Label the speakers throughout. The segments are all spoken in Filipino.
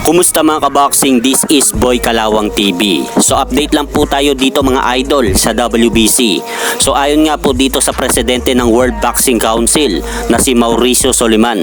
Speaker 1: Kumusta mga kaboxing? This is Boy Kalawang TV. So update lang po tayo dito mga idol sa WBC. So ayon nga po dito sa presidente ng World Boxing Council na si Mauricio Suleiman,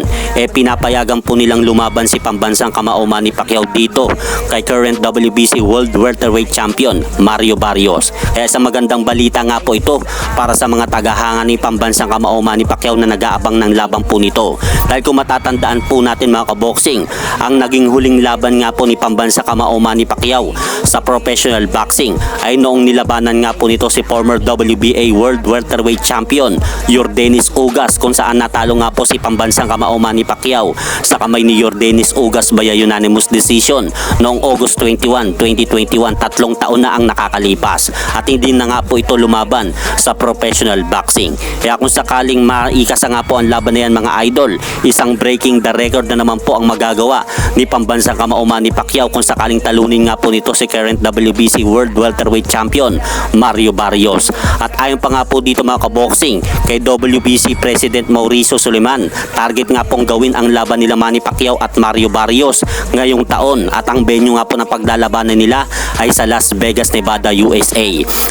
Speaker 1: pinapayagan po nilang lumaban si pambansang kamao Manny Pacquiao dito kay current WBC World Welterweight Champion Mario Barrios. Kaya sa magandang balita nga po ito para sa mga tagahanga ni pambansang kamao Manny Pacquiao na nag-aabang ng laban po nito. Dahil kung matatandaan po natin mga kaboxing, ang naging huling laban nga po ni pambansa kamao Manny Pacquiao sa professional boxing ay noong nilabanan nga po nito si former WBA World Welterweight Champion Yordenis Ugas, kung saan natalo nga po si pambansang kamao Manny Pacquiao sa kamay ni Yordenis Ugas via unanimous decision noong August 21, 2021. 3 taon na ang nakakalipas at hindi na nga po ito lumaban sa professional boxing. Kaya kung sakaling maikasa nga po ang laban na yan mga idol, isang breaking the record na naman po ang magagawa ni pambansang kamao Manny Pacquiao kung sakaling talunin nga po nito si current WBC World Welterweight Champion Mario Barrios. At ayon pa nga po dito mga kaboxing kay WBC President Mauricio Suleiman, target nga pong gawin ang laban nila Manny Pacquiao at Mario Barrios ngayong taon at ang venue nga po ng paglalabanan nila ay sa Las Vegas, Nevada, USA.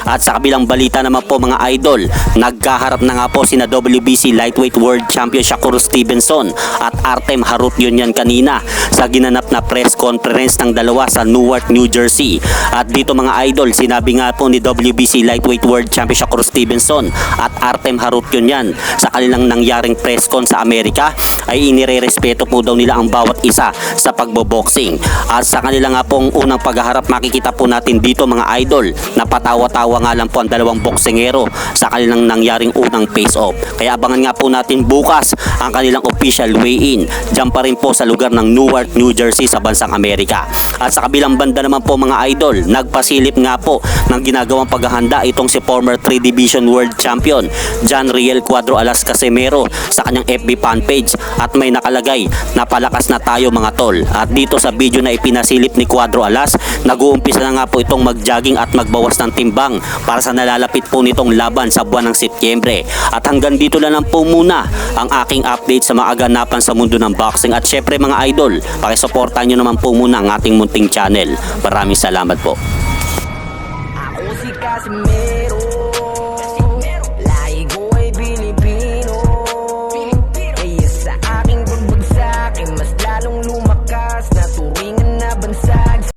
Speaker 1: At sa kabilang balita naman po mga idol, nagkaharap na nga po sina WBC Lightweight World Champion Shakur Stevenson at Artem Harutyunyan kanina sa ginanap na press conference ng dalawa sa Newark, New Jersey. At dito mga idol, sinabi nga po ni WBC Lightweight World Champion Shakur Stevenson at Artem Harutyunyan sa kanilang nangyaring press con sa Amerika ay inirerespeto po daw nila ang bawat isa sa pagboboxing. At sa kanila nga pong unang paghaharap, makikita po natin dito mga idol na patawa-tawa nga lang po ang dalawang boksingero sa kanilang nangyaring unang face-off. Kaya abangan nga po natin bukas ang kanilang official weigh-in dyan pa rin po sa lugar ng Newark, New Jersey sa bansang Amerika. At sa kabilang banda naman po mga idol, nagpasilip nga po ng ginagawang paghahanda itong si former 3 Division World Champion John Riel Cuadro Alas Casimero sa kanyang FB fan page at may nakalagay na palakas na tayo mga tol. At dito sa video na ipinasilip ni Cuadro Alas, nag-uumpisa na nga po itong mag-jogging at magbawas ng timbang para sa nalalapit po nitong laban sa buwan ng Setyembre. At hanggang dito na lang po muna ang aking update sa mga aganapan sa mundo ng boxing. At syempre mga idol, pakisuportahan nyo naman po muna ang ating munting channel. Maraming salamat po.
Speaker 2: Ako si Casimero.